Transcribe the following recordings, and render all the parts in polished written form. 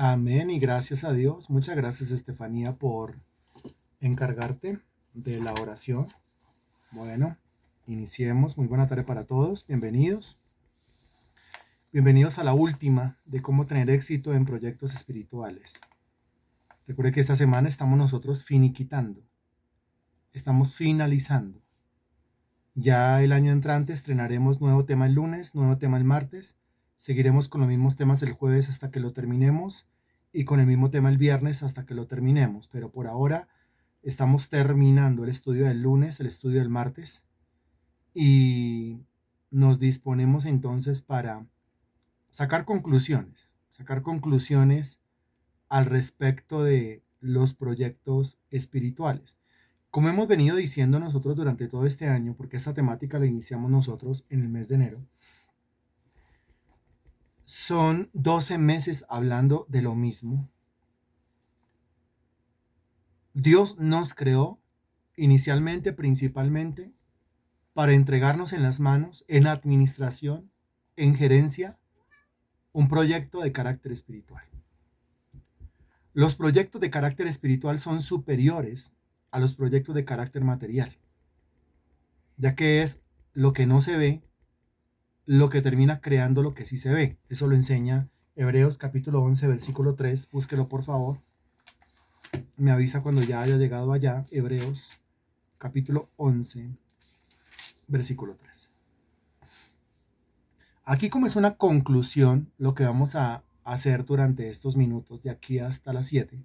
Amén y gracias a Dios. Muchas gracias, Estefanía, por encargarte de la oración. Bueno, iniciemos. Muy buena tarde para todos. Bienvenidos. Bienvenidos a la última de cómo tener éxito en proyectos espirituales. Recuerde que esta semana estamos nosotros finiquitando. Estamos finalizando. Ya el año entrante estrenaremos nuevo tema el lunes, nuevo tema el martes. Seguiremos con los mismos temas el jueves hasta que lo terminemos y con el mismo tema el viernes hasta que lo terminemos. Pero por ahora estamos terminando el estudio del lunes, el estudio del martes y nos disponemos entonces para sacar conclusiones al respecto de los proyectos espirituales. Como hemos venido diciendo nosotros durante todo este año, porque esta temática la iniciamos nosotros en el mes de enero, son 12 meses hablando de lo mismo. Dios nos creó inicialmente, principalmente, para entregarnos en las manos, en administración, en gerencia, un proyecto de carácter espiritual. Los proyectos de carácter espiritual son superiores a los proyectos de carácter material, ya que es lo que no se ve lo que termina creando lo que sí se ve. Eso lo enseña Hebreos capítulo 11, versículo 3. Búsquelo por favor. Me avisa cuando ya haya llegado allá. Hebreos capítulo 11, versículo 3. Aquí como es una conclusión lo que vamos a hacer durante estos minutos de aquí hasta las 7.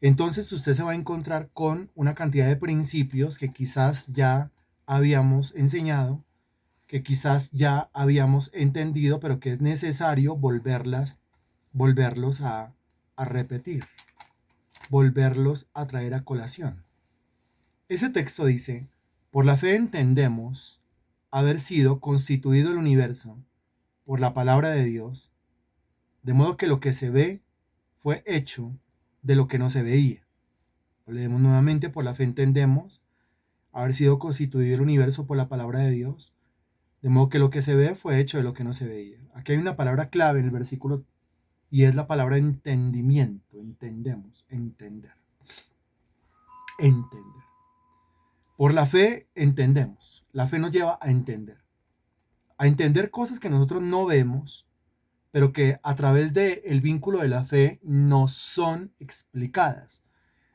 Entonces usted se va a encontrar con una cantidad de principios que quizás ya habíamos enseñado, que quizás ya habíamos entendido, pero que es necesario volverlos a repetir, volverlos a traer a colación. Ese texto dice, por la fe entendemos haber sido constituido el universo por la palabra de Dios, de modo que lo que se ve fue hecho de lo que no se veía. Lo leemos nuevamente, por la fe entendemos haber sido constituido el universo por la palabra de Dios, de modo que lo que se ve fue hecho de lo que no se veía. Aquí hay una palabra clave en el versículo y es la palabra entendimiento. Entendemos, entender. Entender. Por la fe entendemos. La fe nos lleva a entender. A entender cosas que nosotros no vemos, pero que a través del vínculo de la fe nos son explicadas.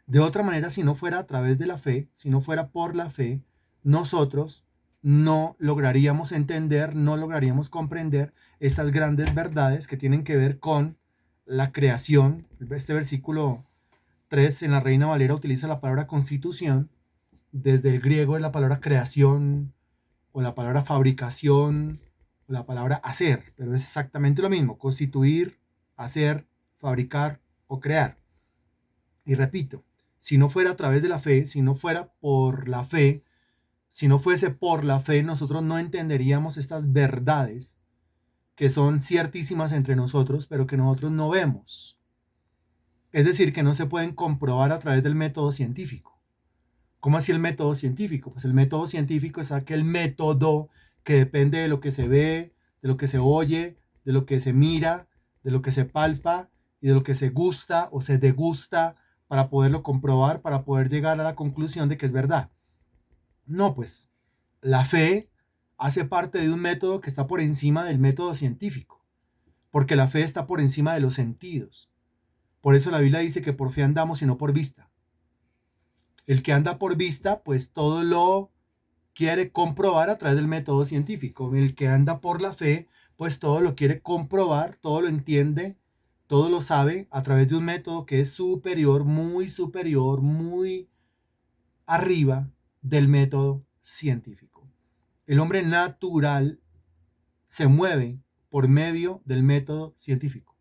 De otra manera, si no fuera a través de la fe, si no fuera por la fe, nosotros no lograríamos entender, no lograríamos comprender estas grandes verdades que tienen que ver con la creación. Este versículo 3 en la Reina Valera utiliza la palabra constitución. Desde el griego es la palabra creación o la palabra fabricación o la palabra hacer, pero es exactamente lo mismo, constituir, hacer, fabricar o crear. Y repito, si no fuera a través de la fe, si no fuera por la fe, si no fuese por la fe, nosotros no entenderíamos estas verdades que son ciertísimas entre nosotros, pero que nosotros no vemos. Es decir, que no se pueden comprobar a través del método científico. ¿Cómo así el método científico? Pues el método científico es aquel método que depende de lo que se ve, de lo que se oye, de lo que se mira, de lo que se palpa y de lo que se gusta o se degusta para poderlo comprobar, para poder llegar a la conclusión de que es verdad. No, pues la fe hace parte de un método que está por encima del método científico, porque la fe está por encima de los sentidos. Por eso la Biblia dice que por fe andamos y no por vista. El que anda por vista, pues todo lo quiere comprobar a través del método científico. El que anda por la fe, pues todo lo quiere comprobar, todo lo entiende, todo lo sabe a través de un método que es superior, muy arriba del método científico. El hombre natural se mueve por medio del método científico.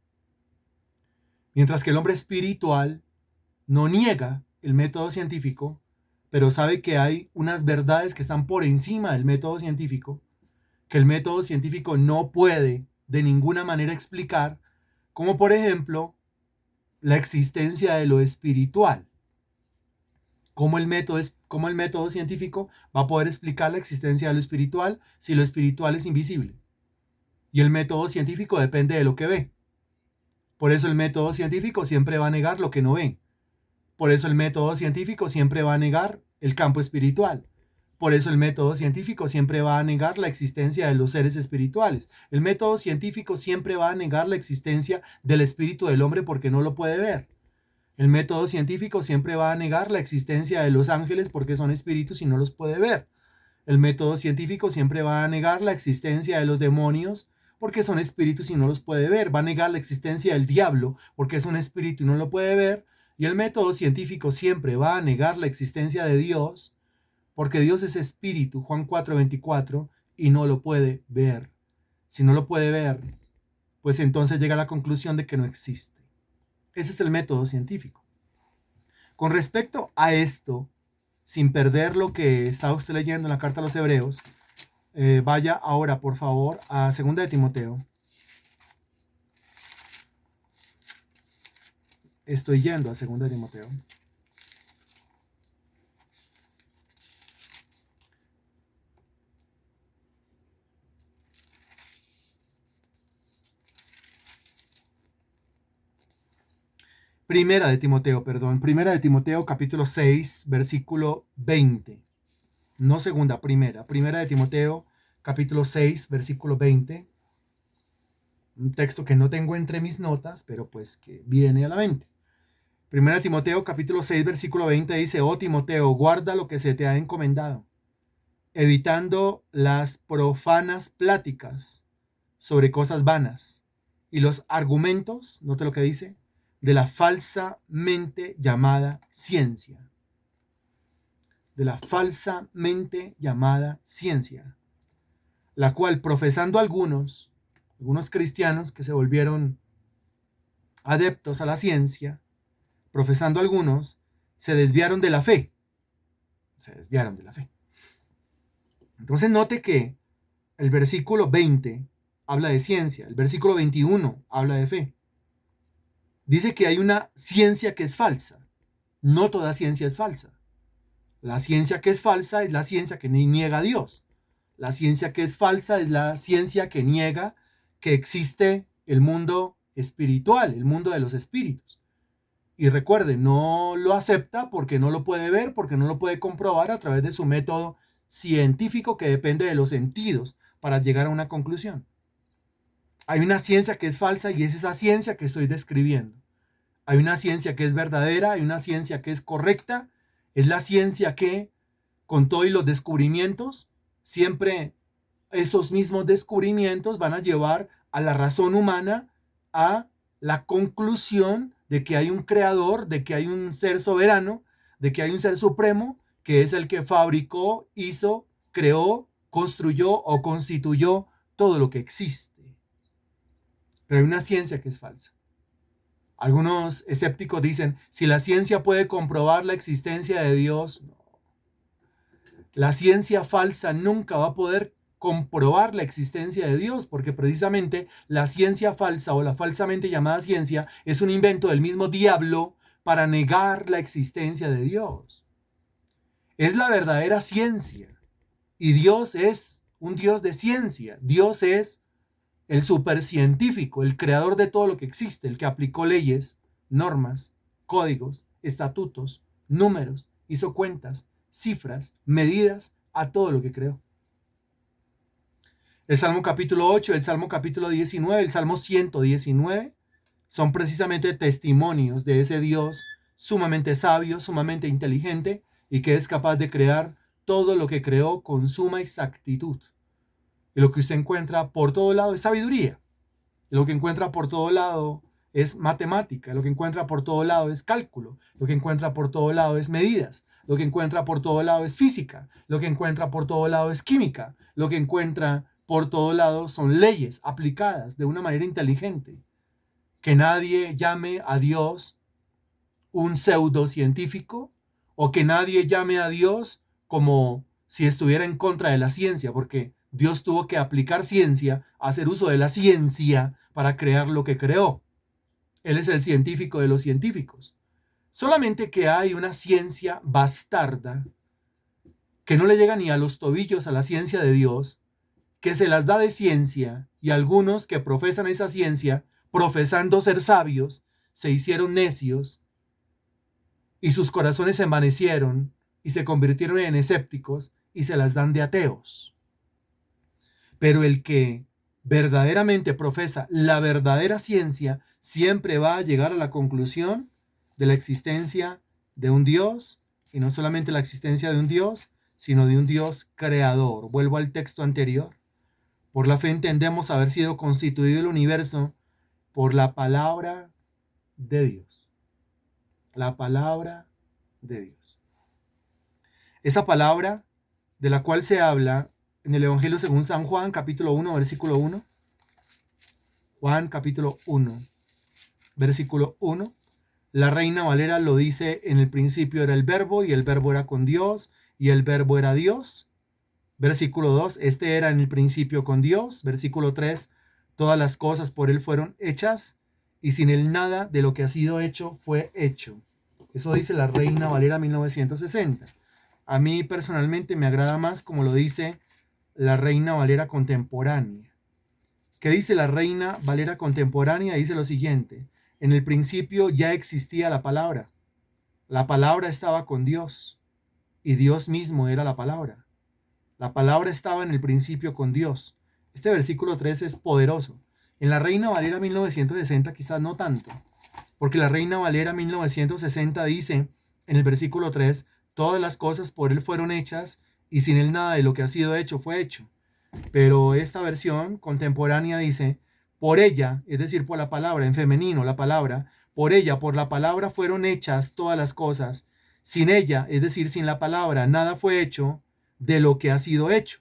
Mientras que el hombre espiritual no niega el método científico, pero sabe que hay unas verdades que están por encima del método científico, que el método científico no puede de ninguna manera explicar, como por ejemplo la existencia de lo espiritual. ¿Cómo el método científico va a poder explicar la existencia de lo espiritual si lo espiritual es invisible? Y el método científico depende de lo que ve. Por eso el método científico siempre va a negar lo que no ve. Por eso el método científico siempre va a negar el campo espiritual. Por eso el método científico siempre va a negar la existencia de los seres espirituales. El método científico siempre va a negar la existencia del espíritu del hombre porque no lo puede ver. El método científico siempre va a negar la existencia de los ángeles porque son espíritus y no los puede ver. El método científico siempre va a negar la existencia de los demonios porque son espíritus y no los puede ver. Va a negar la existencia del diablo porque es un espíritu y no lo puede ver. Y el método científico siempre va a negar la existencia de Dios porque Dios es espíritu, Juan 4:24, y no lo puede ver. Si no lo puede ver, pues entonces llega a la conclusión de que no existe. Ese es el método científico. Con respecto a esto, sin perder lo que está usted leyendo en la carta a los Hebreos, vaya ahora, por favor, a 2 de Timoteo. Estoy yendo a 2 de Timoteo. Primera de Timoteo capítulo 6, versículo 20. No segunda, primera de Timoteo capítulo 6, versículo 20. Un texto que no tengo entre mis notas, pero pues que viene a la mente. Primera de Timoteo capítulo 6, versículo 20 dice: oh Timoteo, guarda lo que se te ha encomendado, evitando las profanas pláticas sobre cosas vanas y los argumentos, note lo que dice, de la falsamente llamada ciencia. De la falsamente llamada ciencia, la cual profesando algunos cristianos que se volvieron adeptos a la ciencia, profesando algunos, se desviaron de la fe. Entonces note que el versículo 20 habla de ciencia, el versículo 21 habla de fe. Dice que hay una ciencia que es falsa. No toda ciencia es falsa. La ciencia que es falsa es la ciencia que niega a Dios. La ciencia que es falsa es la ciencia que niega que existe el mundo espiritual, el mundo de los espíritus. Y recuerde, no lo acepta porque no lo puede ver, porque no lo puede comprobar a través de su método científico que depende de los sentidos para llegar a una conclusión. Hay una ciencia que es falsa y es esa ciencia que estoy describiendo. Hay una ciencia que es verdadera, hay una ciencia que es correcta. Es la ciencia que, con todos los descubrimientos, siempre esos mismos descubrimientos van a llevar a la razón humana a la conclusión de que hay un creador, de que hay un ser soberano, de que hay un ser supremo, que es el que fabricó, hizo, creó, construyó o constituyó todo lo que existe. Pero hay una ciencia que es falsa. Algunos escépticos dicen, si la ciencia puede comprobar la existencia de Dios, no. La ciencia falsa nunca va a poder comprobar la existencia de Dios, porque precisamente la ciencia falsa o la falsamente llamada ciencia es un invento del mismo diablo para negar la existencia de Dios. Es la verdadera ciencia y Dios es un Dios de ciencia. Dios es el supercientífico, el creador de todo lo que existe, el que aplicó leyes, normas, códigos, estatutos, números, hizo cuentas, cifras, medidas a todo lo que creó. El Salmo capítulo 8, el Salmo capítulo 19, el Salmo 119 son precisamente testimonios de ese Dios sumamente sabio, sumamente inteligente y que es capaz de crear todo lo que creó con suma exactitud. Y lo que usted encuentra por todo lado es sabiduría. Y lo que encuentra por todo lado es matemática. Lo que encuentra por todo lado es cálculo. Lo que encuentra por todo lado es medidas. Lo que encuentra por todo lado es física. Lo que encuentra por todo lado es química. Lo que encuentra por todo lado son leyes aplicadas de una manera inteligente. Que nadie llame a Dios un pseudocientífico o que nadie llame a Dios como si estuviera en contra de la ciencia, porque Dios tuvo que aplicar ciencia, hacer uso de la ciencia para crear lo que creó. Él es el científico de los científicos. Solamente que hay una ciencia bastarda que no le llega ni a los tobillos a la ciencia de Dios, que se las da de ciencia y algunos que profesan esa ciencia profesando ser sabios, se hicieron necios y sus corazones se envanecieron y se convirtieron en escépticos y se las dan de ateos. Pero el que verdaderamente profesa la verdadera ciencia siempre va a llegar a la conclusión de la existencia de un Dios, y no solamente la existencia de un Dios, sino de un Dios creador. Vuelvo al texto anterior. Por la fe entendemos haber sido constituido el universo por la palabra de Dios. La palabra de Dios. Esa palabra de la cual se habla en el Evangelio según San Juan, capítulo 1, versículo 1. Juan, capítulo 1, versículo 1. La Reina Valera lo dice: en el principio era el verbo, y el verbo era con Dios, y el verbo era Dios. Versículo 2, este era en el principio con Dios. Versículo 3, todas las cosas por él fueron hechas, y sin él nada de lo que ha sido hecho fue hecho. Eso dice la Reina Valera 1960. A mí personalmente me agrada más como lo dice la Reina Valera contemporánea. ¿Qué dice la Reina Valera contemporánea? Dice lo siguiente: en el principio ya existía la palabra estaba con Dios, y Dios mismo era la palabra estaba en el principio con Dios. Este versículo 3 es poderoso. En la Reina Valera 1960 quizás no tanto, porque la Reina Valera 1960 dice en el versículo 3, todas las cosas por él fueron hechas, y sin él nada de lo que ha sido hecho fue hecho. Pero esta versión contemporánea dice, por ella, es decir, por la palabra, en femenino, la palabra, por ella, por la palabra fueron hechas todas las cosas. Sin ella, es decir, sin la palabra, nada fue hecho de lo que ha sido hecho.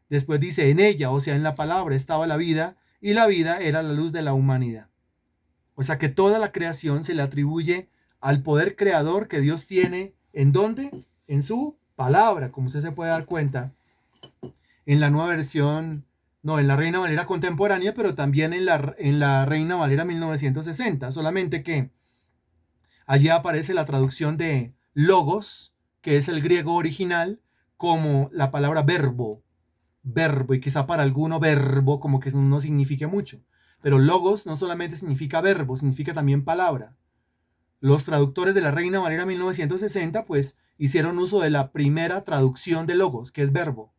Después dice, en ella, o sea, en la palabra estaba la vida, y la vida era la luz de la humanidad. O sea que toda la creación se le atribuye al poder creador que Dios tiene. ¿En dónde? En su palabra, como usted se puede dar cuenta. En la nueva versión, no, en la Reina Valera contemporánea, pero también en la Reina Valera 1960. Solamente que allí aparece la traducción de logos, que es el griego original, como la palabra verbo, y quizá para alguno verbo como que no signifique mucho. Pero logos no solamente significa verbo, significa también palabra. Los traductores de la Reina Valera 1960 pues hicieron uso de la primera traducción de logos, que es verbo.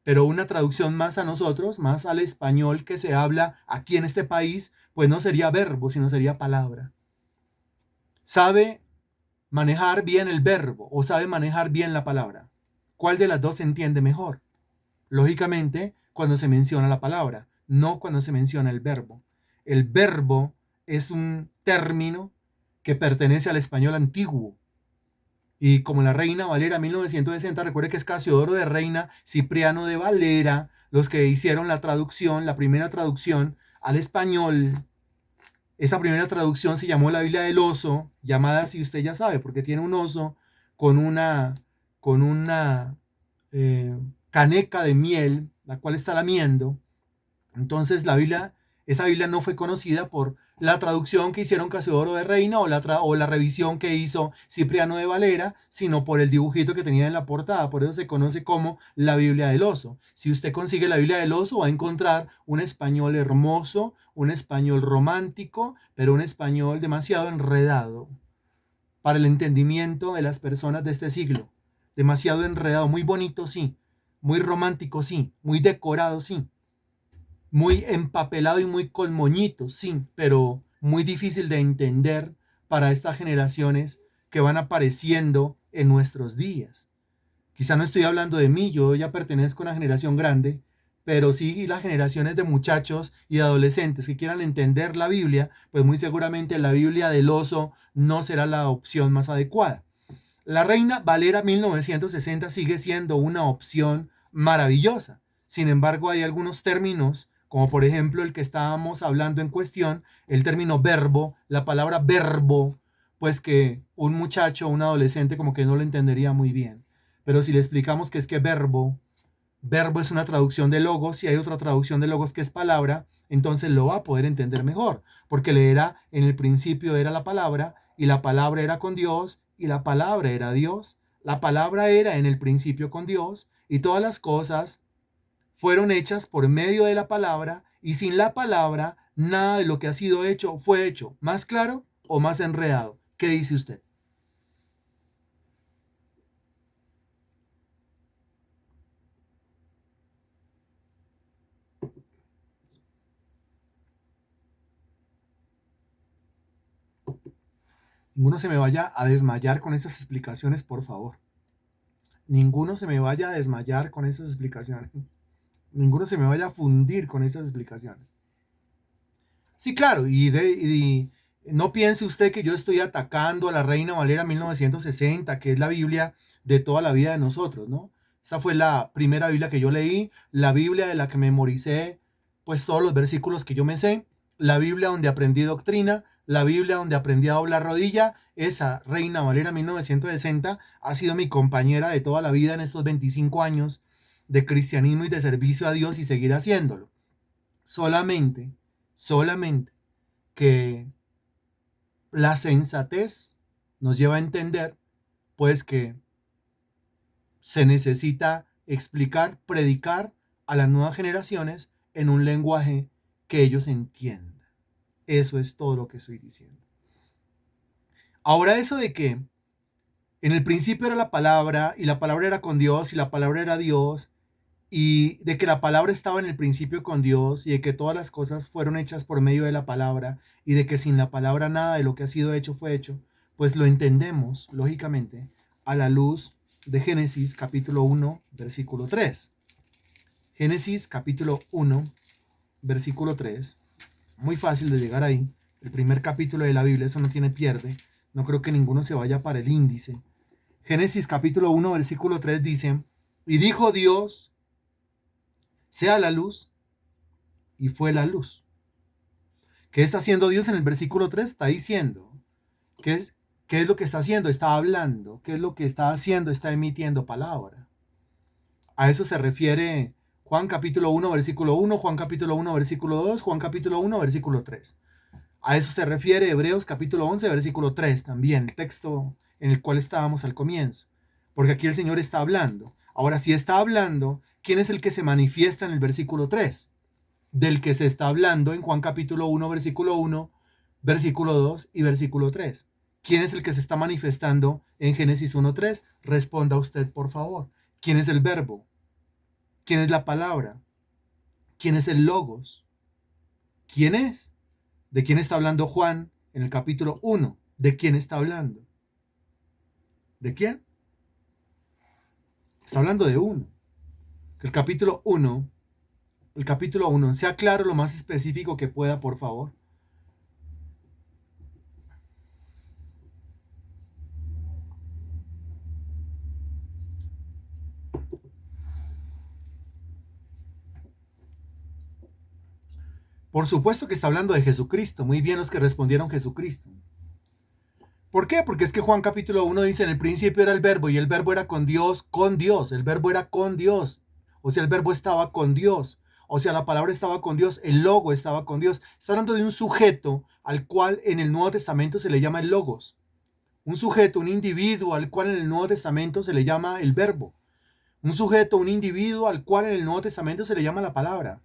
Pero una traducción más a nosotros, más al español que se habla aquí en este país, pues no sería verbo, sino sería palabra. ¿Sabe manejar bien el verbo o sabe manejar bien la palabra? ¿Cuál de las dos se entiende mejor? Lógicamente, cuando se menciona la palabra, no cuando se menciona el verbo. El verbo es un término que pertenece al español antiguo. Y como la Reina Valera 1960, recuerde que es Casiodoro de Reina, Cipriano de Valera, los que hicieron la traducción, la primera traducción al español. Esa primera traducción se llamó la Biblia del Oso, llamada, si usted ya sabe, porque tiene un oso con una caneca de miel, la cual está lamiendo. Entonces esa Biblia no fue conocida por la traducción que hicieron Casiodoro de Reina o la revisión que hizo Cipriano de Valera, sino por el dibujito que tenía en la portada. Por eso se conoce como la Biblia del Oso. Si usted consigue la Biblia del Oso, va a encontrar un español hermoso, un español romántico, pero un español demasiado enredado para el entendimiento de las personas de este siglo. Demasiado enredado, muy bonito, sí, muy romántico, sí, muy decorado, sí, muy empapelado y muy con moñitos, sí, pero muy difícil de entender para estas generaciones que van apareciendo en nuestros días. Quizá no estoy hablando de mí, yo ya pertenezco a una generación grande, pero sí las generaciones de muchachos y de adolescentes que quieran entender la Biblia, pues muy seguramente la Biblia del Oso no será la opción más adecuada. La Reina Valera 1960 sigue siendo una opción maravillosa. Sin embargo, hay algunos términos, como por ejemplo el que estábamos hablando en cuestión, el término verbo, la palabra verbo, pues que un muchacho, un adolescente como que no lo entendería muy bien. Pero si le explicamos que es que verbo es una traducción de logos y hay otra traducción de logos que es palabra, entonces lo va a poder entender mejor, porque leerá en el principio era la palabra y la palabra era con Dios y la palabra era Dios. La palabra era en el principio con Dios y todas las cosas fueron hechas por medio de la palabra y sin la palabra nada de lo que ha sido hecho fue hecho más claro o más enredado. ¿Qué dice usted? Ninguno se me vaya a desmayar con esas explicaciones, por favor. Ninguno se me vaya a desmayar con esas explicaciones. Ninguno se me vaya a fundir con esas explicaciones. Sí, claro, no piense usted que yo estoy atacando a la Reina Valera 1960, que es la Biblia de toda la vida de nosotros, ¿no? Esa fue la primera Biblia que yo leí, la Biblia de la que memoricé, pues todos los versículos que yo me sé, la Biblia donde aprendí doctrina, la Biblia donde aprendí a doblar rodilla. Esa Reina Valera 1960 ha sido mi compañera de toda la vida en estos 25 años de cristianismo y de servicio a Dios y seguir haciéndolo. Solamente, solamente que la sensatez nos lleva a entender, pues, que se necesita explicar, predicar a las nuevas generaciones en un lenguaje que ellos entiendan. Eso es todo lo que estoy diciendo. Ahora, eso de que en el principio era la palabra y la palabra era con Dios y la palabra era Dios, y de que la palabra estaba en el principio con Dios y de que todas las cosas fueron hechas por medio de la palabra y de que sin la palabra nada de lo que ha sido hecho fue hecho, pues lo entendemos, lógicamente, a la luz de Génesis capítulo 1, versículo 3. Génesis capítulo 1, versículo 3. Muy fácil de llegar ahí. El primer capítulo de la Biblia, eso no tiene pierde. No creo que ninguno se vaya para el índice. Génesis capítulo 1, versículo 3 dice, y dijo Dios, sea la luz, y fue la luz. ¿Qué está haciendo Dios en el versículo 3? Está diciendo, ¿qué es lo que está haciendo? Está hablando. ¿Qué es lo que está haciendo? Está emitiendo palabra. A eso se refiere Juan capítulo 1, versículo 1, Juan capítulo 1, versículo 2, Juan capítulo 1, versículo 3. A eso se refiere Hebreos capítulo 11, versículo 3 también, el texto en el cual estábamos al comienzo. Porque aquí el Señor está hablando. Ahora, si está hablando, ¿quién es el que se manifiesta en el versículo 3? Del que se está hablando en Juan capítulo 1, versículo 1, versículo 2 y versículo 3. ¿Quién es el que se está manifestando en Génesis 1:3? Responda usted, por favor. ¿Quién es el verbo? ¿Quién es la palabra? ¿Quién es el logos? ¿Quién es? ¿De quién está hablando Juan en el capítulo 1? ¿De quién está hablando? ¿De quién? Está hablando de uno. Que el capítulo 1, sea claro lo más específico que pueda, por favor. Por supuesto que está hablando de Jesucristo. Muy bien los que respondieron Jesucristo. ¿Por qué? Porque es que Juan capítulo 1 dice, en el principio era el verbo y el verbo era con Dios, el verbo era con Dios. O sea, el verbo estaba con Dios. O sea, la palabra estaba con Dios, el logo estaba con Dios. Está hablando de un sujeto al cual en el Nuevo Testamento se le llama el logos. Un sujeto, un individuo al cual en el Nuevo Testamento se le llama el verbo. Un sujeto, un individuo al cual en el Nuevo Testamento se le llama la palabra.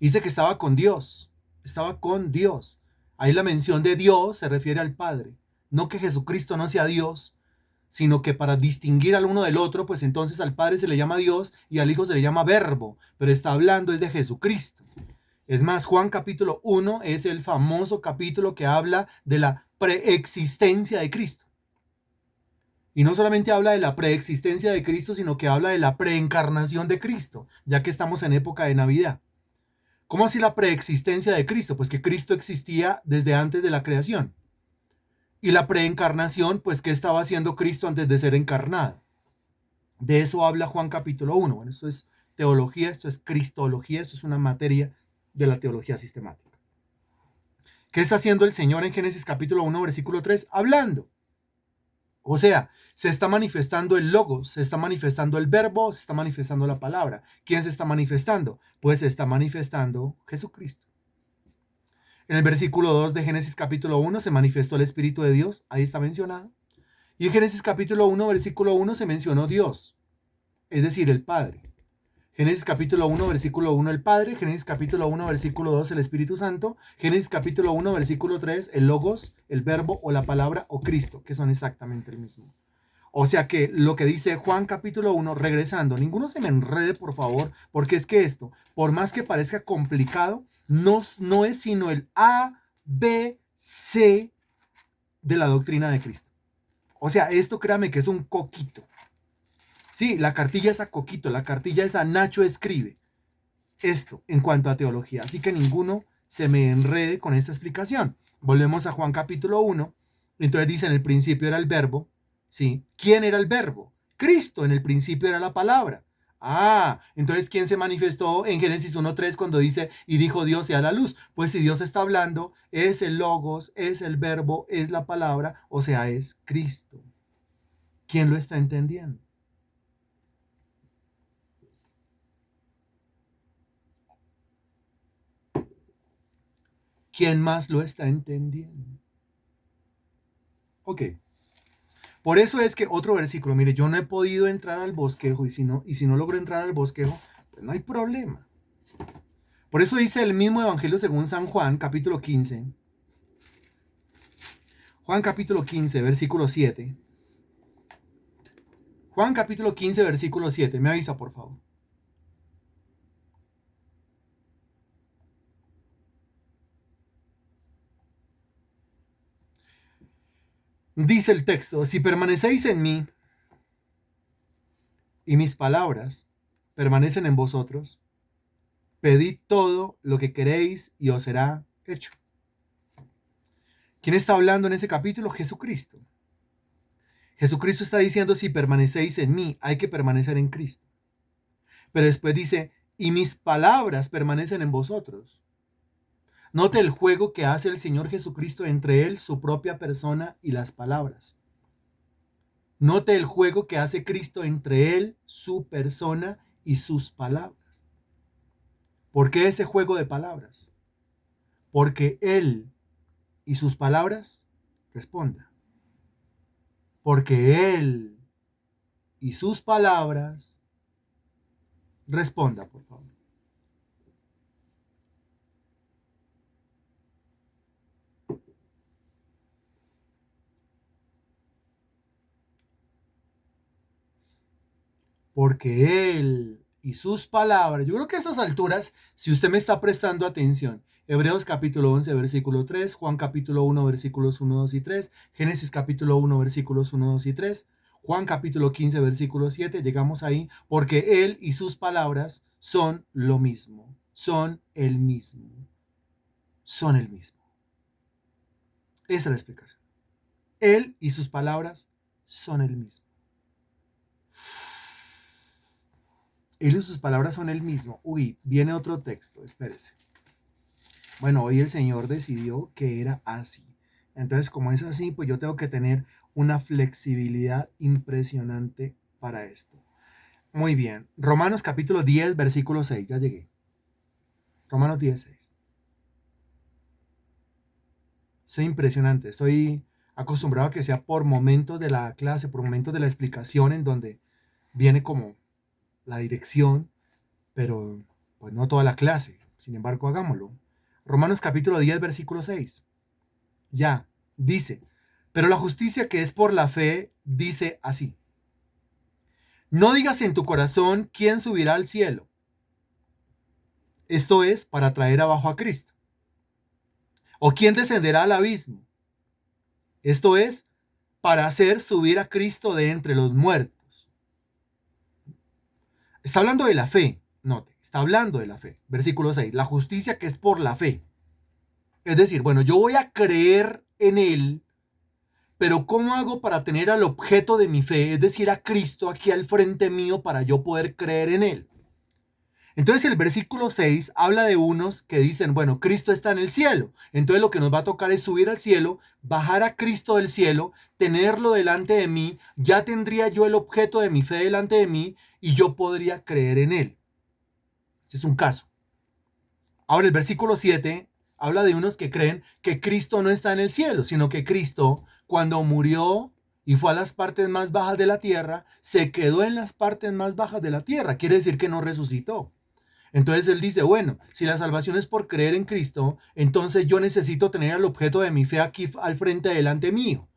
Dice que estaba con Dios, estaba con Dios. Ahí la mención de Dios se refiere al Padre. No que Jesucristo no sea Dios, sino que para distinguir al uno del otro, pues entonces al Padre se le llama Dios y al Hijo se le llama Verbo, pero está hablando es de Jesucristo. Es más, Juan capítulo 1 es el famoso capítulo que habla de la preexistencia de Cristo. Y no solamente habla de la preexistencia de Cristo, sino que habla de la preencarnación de Cristo, ya que estamos en época de Navidad. ¿Cómo así la preexistencia de Cristo? Pues que Cristo existía desde antes de la creación. Y la preencarnación, pues ¿qué estaba haciendo Cristo antes de ser encarnado? De eso habla Juan capítulo 1. Bueno, esto es teología, esto es cristología, esto es una materia de la teología sistemática. ¿Qué está haciendo el Señor en Génesis capítulo 1, versículo 3? Hablando. O sea, se está manifestando el logos, se está manifestando el verbo, se está manifestando la palabra. ¿Quién se está manifestando? Pues se está manifestando Jesucristo. En el versículo 2 de Génesis capítulo 1 se manifestó el Espíritu de Dios, ahí está mencionado. Y en Génesis capítulo 1, versículo 1 se mencionó Dios, es decir, el Padre. Génesis capítulo 1, versículo 1, el Padre. Génesis capítulo 1, versículo 2, el Espíritu Santo. Génesis capítulo 1, versículo 3, el Logos, el Verbo o la Palabra o Cristo, que son exactamente el mismo. O sea que lo que dice Juan capítulo 1, regresando, ninguno se me enrede, por favor, porque es que esto, por más que parezca complicado, no es sino el A, B, C de la doctrina de Cristo. O sea, esto créame que es un coquito. Sí, la cartilla es a coquito, la cartilla es a Nacho escribe. Esto en cuanto a teología. Así que ninguno se me enrede con esta explicación. Volvemos a Juan capítulo 1. Entonces dice, en el principio era el verbo. ¿Sí? ¿Quién era el verbo? Cristo, en el principio era la palabra. Ah, entonces ¿quién se manifestó en Génesis 1:3 cuando dice, y dijo Dios sea la luz? Pues si Dios está hablando, es el logos, es el verbo, es la palabra, o sea, es Cristo. ¿Quién lo está entendiendo? ¿Quién más lo está entendiendo? Ok. Por eso es que otro versículo, mire, yo no he podido entrar al bosquejo y si no logro entrar al bosquejo, pues no hay problema. Por eso dice el mismo Evangelio según San Juan, capítulo 15. Juan capítulo 15, versículo 7. Juan capítulo 15, versículo 7. Me avisa, por favor. Dice el texto, si permanecéis en mí y mis palabras permanecen en vosotros, pedid todo lo que queréis y os será hecho. ¿Quién está hablando en ese capítulo? Jesucristo. Jesucristo está diciendo, si permanecéis en mí, hay que permanecer en Cristo. Pero después dice, y mis palabras permanecen en vosotros. Note el juego que hace el Señor Jesucristo entre Él, su propia persona y las palabras. Note el juego que hace Cristo entre Él, su persona y sus palabras. ¿Por qué ese juego de palabras? Porque Él y sus palabras respondan. Porque Él y sus palabras responda, por favor. Porque Él y sus palabras, yo creo que a esas alturas, si usted me está prestando atención, Hebreos capítulo 11, versículo 3, Juan capítulo 1, versículos 1, 2 y 3, Génesis capítulo 1, versículos 1, 2 y 3, Juan capítulo 15, versículo 7, llegamos ahí, porque Él y sus palabras son lo mismo, son el mismo, son el mismo. Esa es la explicación. Él y sus palabras son el mismo. Él y sus palabras son el mismo. Uy, viene otro texto, espérese. Bueno, hoy el Señor decidió que era así. Entonces, como es así, pues yo tengo que tener una flexibilidad impresionante para esto. Muy bien. Romanos capítulo 10, versículo 6. Ya llegué. Romanos 10, 6. Soy impresionante. Estoy acostumbrado a que sea por momentos de la clase, por momentos de la explicación en donde viene como la dirección, pero pues no toda la clase. Sin embargo, hagámoslo. Romanos capítulo 10, versículo 6. Ya, dice, pero la justicia que es por la fe dice así. No digas en tu corazón quién subirá al cielo. Esto es para traer abajo a Cristo. O quién descenderá al abismo. Esto es para hacer subir a Cristo de entre los muertos. Está hablando de la fe, note, está hablando de la fe. Versículo 6, la justicia que es por la fe. Es decir, bueno, yo voy a creer en Él, pero ¿cómo hago para tener al objeto de mi fe, es decir, a Cristo aquí al frente mío para yo poder creer en Él? Entonces el versículo 6 habla de unos que dicen, bueno, Cristo está en el cielo. Entonces lo que nos va a tocar es subir al cielo, bajar a Cristo del cielo, tenerlo delante de mí, ya tendría yo el objeto de mi fe delante de mí y yo podría creer en Él. Ese es un caso. Ahora el versículo 7 habla de unos que creen que Cristo no está en el cielo, sino que Cristo, cuando murió y fue a las partes más bajas de la tierra, se quedó en las partes más bajas de la tierra. Quiere decir que no resucitó. Entonces él dice, bueno, si la salvación es por creer en Cristo, entonces yo necesito tener al objeto de mi fe aquí al frente delante mío.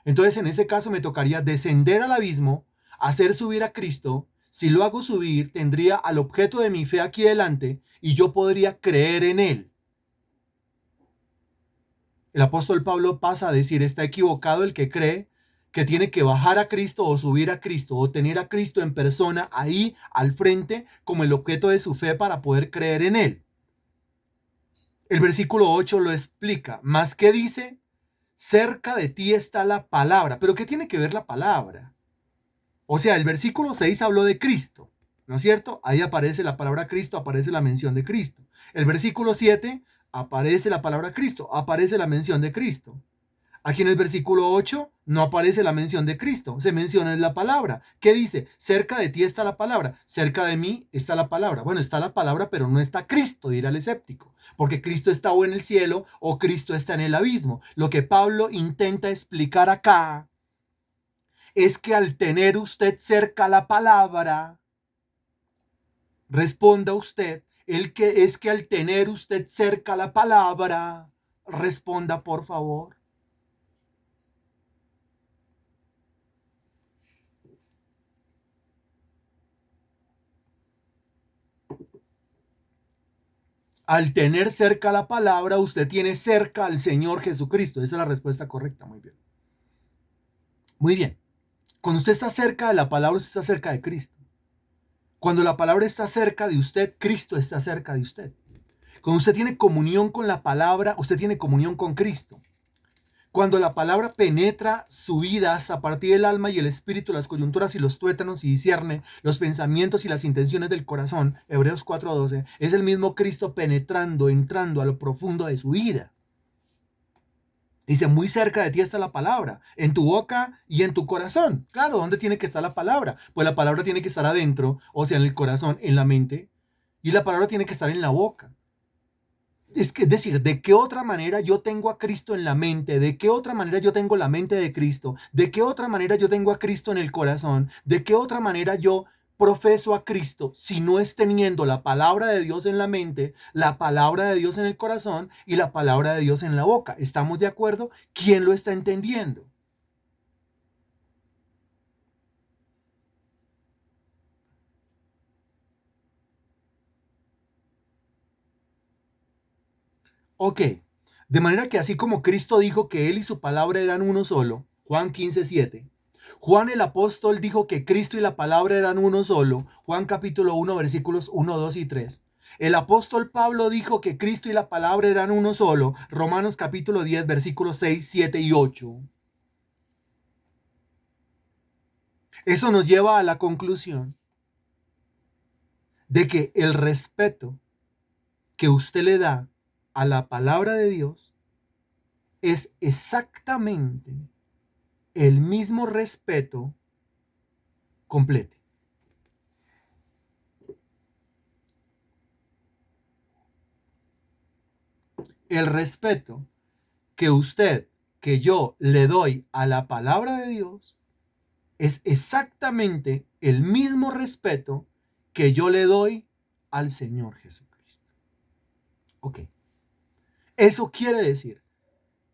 Entonces en ese caso me tocaría descender al abismo, hacer subir a Cristo. Si lo hago subir, tendría al objeto de mi fe aquí delante y yo podría creer en él. El apóstol Pablo pasa a decir, está equivocado el que cree que tiene que bajar a Cristo o subir a Cristo o tener a Cristo en persona ahí al frente como el objeto de su fe para poder creer en él. El versículo 8 lo explica, más que dice, cerca de ti está la palabra. ¿Pero qué tiene que ver la palabra? O sea, el versículo 6 habló de Cristo, ¿no es cierto? Ahí aparece la palabra Cristo, aparece la mención de Cristo. El versículo 7 aparece la palabra Cristo, aparece la mención de Cristo. Aquí en el versículo 8 no aparece la mención de Cristo, se menciona en la palabra. ¿Qué dice? Cerca de ti está la palabra, cerca de mí está la palabra. Bueno, está la palabra, pero no está Cristo, dirá el escéptico, porque Cristo está o en el cielo o Cristo está en el abismo. Lo que Pablo intenta explicar acá es que al tener usted cerca la palabra, responda usted, es que al tener usted cerca la palabra, responda por favor. Al tener cerca la palabra, usted tiene cerca al Señor Jesucristo. Esa es la respuesta correcta. Muy bien. Muy bien. Cuando usted está cerca de la palabra, usted está cerca de Cristo. Cuando la palabra está cerca de usted, Cristo está cerca de usted. Cuando usted tiene comunión con la palabra, usted tiene comunión con Cristo. Cuando la palabra penetra su vida hasta a partir del alma y el espíritu, las coyunturas y los tuétanos y discierne los pensamientos y las intenciones del corazón, Hebreos 4:12, es el mismo Cristo penetrando, entrando a lo profundo de su vida. Dice, muy cerca de ti está la palabra, en tu boca y en tu corazón. Claro, ¿dónde tiene que estar la palabra? Pues la palabra tiene que estar adentro, o sea, en el corazón, en la mente, y la palabra tiene que estar en la boca. Es decir, ¿de qué otra manera yo tengo a Cristo en la mente? ¿De qué otra manera yo tengo la mente de Cristo? ¿De qué otra manera yo tengo a Cristo en el corazón? ¿De qué otra manera yo profeso a Cristo si no es teniendo la palabra de Dios en la mente, la palabra de Dios en el corazón y la palabra de Dios en la boca? ¿Estamos de acuerdo? ¿Quién lo está entendiendo? Ok, de manera que así como Cristo dijo que Él y su palabra eran uno solo, Juan 15:7, Juan el apóstol dijo que Cristo y la palabra eran uno solo, Juan capítulo 1 versículos 1, 2 y 3. El apóstol Pablo dijo que Cristo y la palabra eran uno solo, Romanos capítulo 10 versículos 6, 7 y 8. Eso nos lleva a la conclusión de que el respeto que usted le da a la palabra de Dios es exactamente el mismo respeto complete. El respeto que usted, que yo le doy a la palabra de Dios es exactamente el mismo respeto que yo le doy al Señor Jesucristo. Ok. Eso quiere decir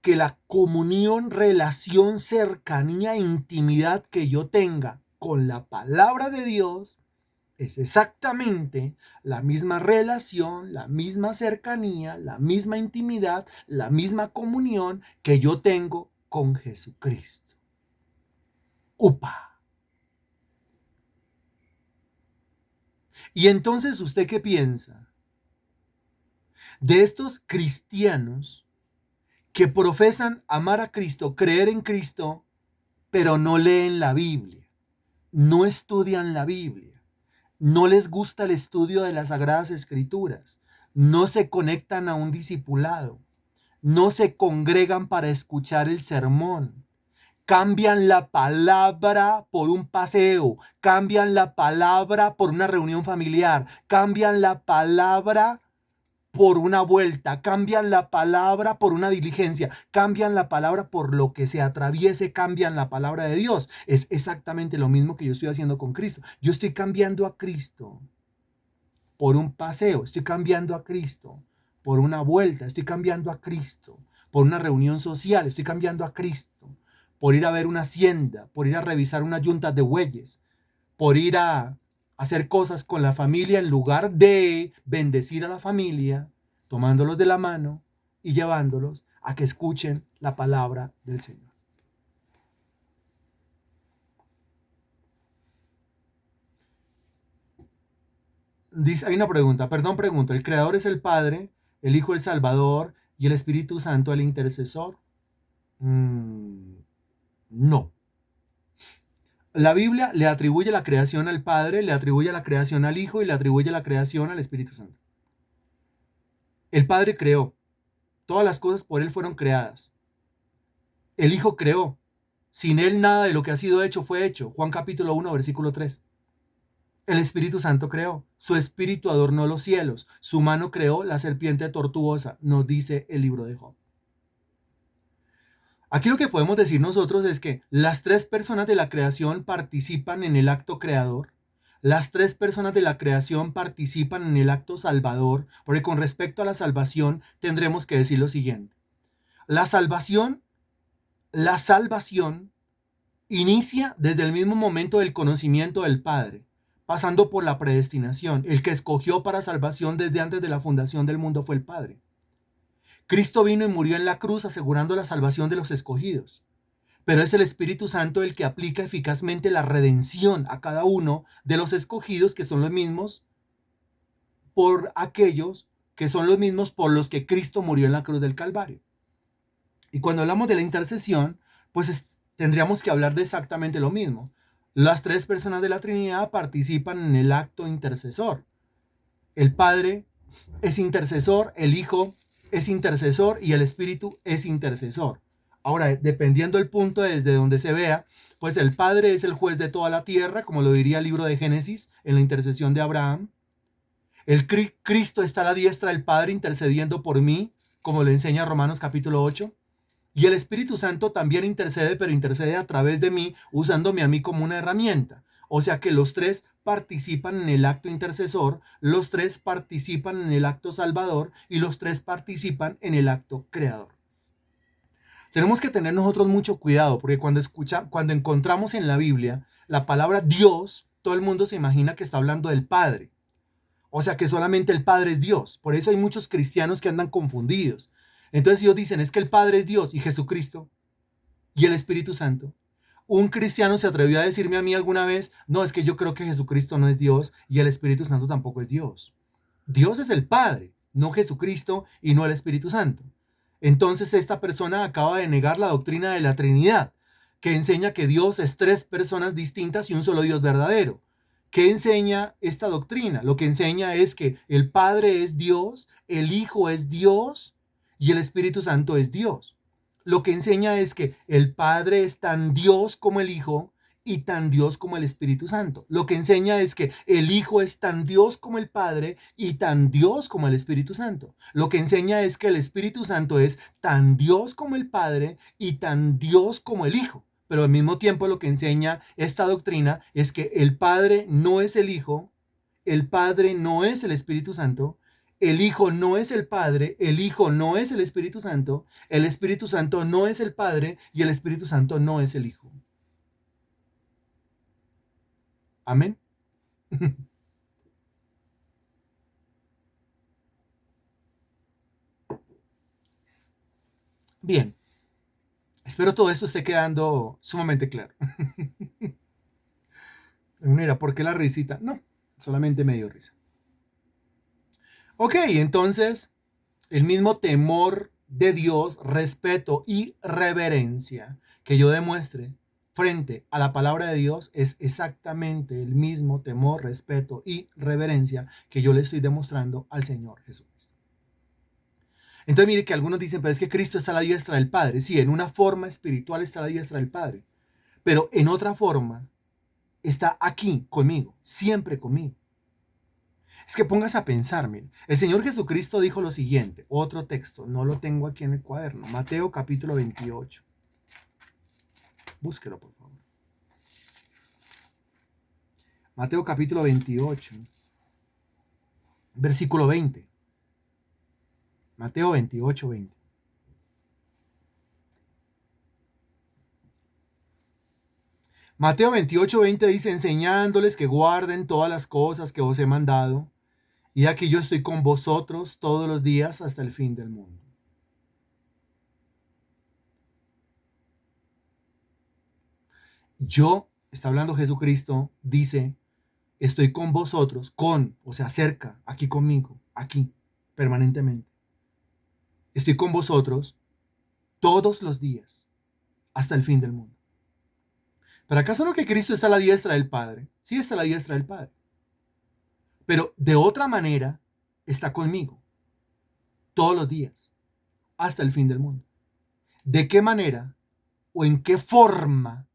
que la comunión, relación, cercanía, intimidad que yo tenga con la palabra de Dios es exactamente la misma relación, la misma cercanía, la misma intimidad, la misma comunión que yo tengo con Jesucristo. ¡Upa! Y entonces, ¿usted qué piensa de estos cristianos que profesan amar a Cristo, creer en Cristo, pero no leen la Biblia, no estudian la Biblia, no les gusta el estudio de las Sagradas Escrituras, no se conectan a un discipulado, no se congregan para escuchar el sermón, cambian la palabra por un paseo, cambian la palabra por una reunión familiar, cambian la palabra por una vuelta, cambian la palabra por una diligencia, cambian la palabra por lo que se atraviese, cambian la palabra de Dios. Es exactamente lo mismo que yo estoy haciendo con Cristo. Yo estoy cambiando a Cristo por un paseo, estoy cambiando a Cristo por una vuelta, estoy cambiando a Cristo por una reunión social, estoy cambiando a Cristo por ir a ver una hacienda, por ir a revisar una yunta de bueyes, por ir a hacer cosas con la familia en lugar de bendecir a la familia, tomándolos de la mano y llevándolos a que escuchen la palabra del Señor. Dice, hay una pregunta, perdón, pregunto, ¿el creador es el Padre, el Hijo el Salvador y el Espíritu Santo el intercesor? No. La Biblia le atribuye la creación al Padre, le atribuye la creación al Hijo y le atribuye la creación al Espíritu Santo. El Padre creó, todas las cosas por Él fueron creadas. El Hijo creó, sin Él nada de lo que ha sido hecho fue hecho. Juan capítulo 1, versículo 3. El Espíritu Santo creó, su Espíritu adornó los cielos, su mano creó la serpiente tortuosa, nos dice el libro de Job. Aquí lo que podemos decir nosotros es que las tres personas de la creación participan en el acto creador, las tres personas de la creación participan en el acto salvador, porque con respecto a la salvación tendremos que decir lo siguiente. La salvación inicia desde el mismo momento del conocimiento del Padre, pasando por la predestinación. El que escogió para salvación desde antes de la fundación del mundo fue el Padre. Cristo vino y murió en la cruz asegurando la salvación de los escogidos. Pero es el Espíritu Santo el que aplica eficazmente la redención a cada uno de los escogidos, que son los mismos por aquellos que son los mismos por los que Cristo murió en la cruz del Calvario. Y cuando hablamos de la intercesión, pues tendríamos que hablar de exactamente lo mismo. Las tres personas de la Trinidad participan en el acto intercesor. El Padre es intercesor, el Hijo es intercesor y el Espíritu es intercesor. Ahora, dependiendo del punto desde donde se vea, pues el Padre es el juez de toda la tierra, como lo diría el libro de Génesis en la intercesión de Abraham. El Cristo está a la diestra del Padre intercediendo por mí, como le enseña Romanos capítulo 8. Y el Espíritu Santo también intercede, pero intercede a través de mí, usándome a mí como una herramienta. O sea que los tres participan en el acto intercesor, los tres participan en el acto salvador y los tres participan en el acto creador. Tenemos que tener nosotros mucho cuidado, porque cuando encontramos en la Biblia la palabra Dios, todo el mundo se imagina que está hablando del Padre. O sea que solamente el Padre es Dios. Por eso hay muchos cristianos que andan confundidos. Entonces ellos dicen, es que el Padre es Dios y Jesucristo y el Espíritu Santo. Un cristiano se atrevió a decirme a mí alguna vez, no, es que yo creo que Jesucristo no es Dios y el Espíritu Santo tampoco es Dios. Dios es el Padre, no Jesucristo y no el Espíritu Santo. Entonces esta persona acaba de negar la doctrina de la Trinidad, que enseña que Dios es tres personas distintas y un solo Dios verdadero. ¿Qué enseña esta doctrina? Lo que enseña es que el Padre es Dios, el Hijo es Dios y el Espíritu Santo es Dios. Lo que enseña es que el Padre es tan Dios como el Hijo y tan Dios como el Espíritu Santo. Lo que enseña es que el Hijo es tan Dios como el Padre y tan Dios como el Espíritu Santo. Lo que enseña es que el Espíritu Santo es tan Dios como el Padre y tan Dios como el Hijo. Pero al mismo tiempo lo que enseña esta doctrina es que el Padre no es el Hijo, el Padre no es el Espíritu Santo, el Hijo no es el Padre, el Hijo no es el Espíritu Santo no es el Padre y el Espíritu Santo no es el Hijo. Amén. Bien, espero todo esto esté quedando sumamente claro. Mira, ¿por qué la risita? No, solamente me dio risa. Ok, entonces, el mismo temor de Dios, respeto y reverencia que yo demuestre frente a la palabra de Dios es exactamente el mismo temor, respeto y reverencia que yo le estoy demostrando al Señor Jesucristo. Entonces mire que algunos dicen, pero es que Cristo está a la diestra del Padre. Sí, en una forma espiritual está a la diestra del Padre, pero en otra forma está aquí conmigo, siempre conmigo. Es que pongas a pensar, mire, el Señor Jesucristo dijo lo siguiente, otro texto, no lo tengo aquí en el cuaderno, Mateo capítulo 28. Búsquelo, por favor. Mateo capítulo 28, versículo 20. Mateo 28, 20. Mateo 28, 20 dice, enseñándoles que guarden todas las cosas que os he mandado, y aquí yo estoy con vosotros todos los días hasta el fin del mundo. Yo, está hablando Jesucristo, dice, estoy con vosotros, o sea, cerca, aquí conmigo, aquí, permanentemente. Estoy con vosotros todos los días, hasta el fin del mundo. ¿Pero acaso no que Cristo está a la diestra del Padre? Sí, está a la diestra del Padre. Pero de otra manera, está conmigo, todos los días, hasta el fin del mundo. ¿De qué manera o en qué forma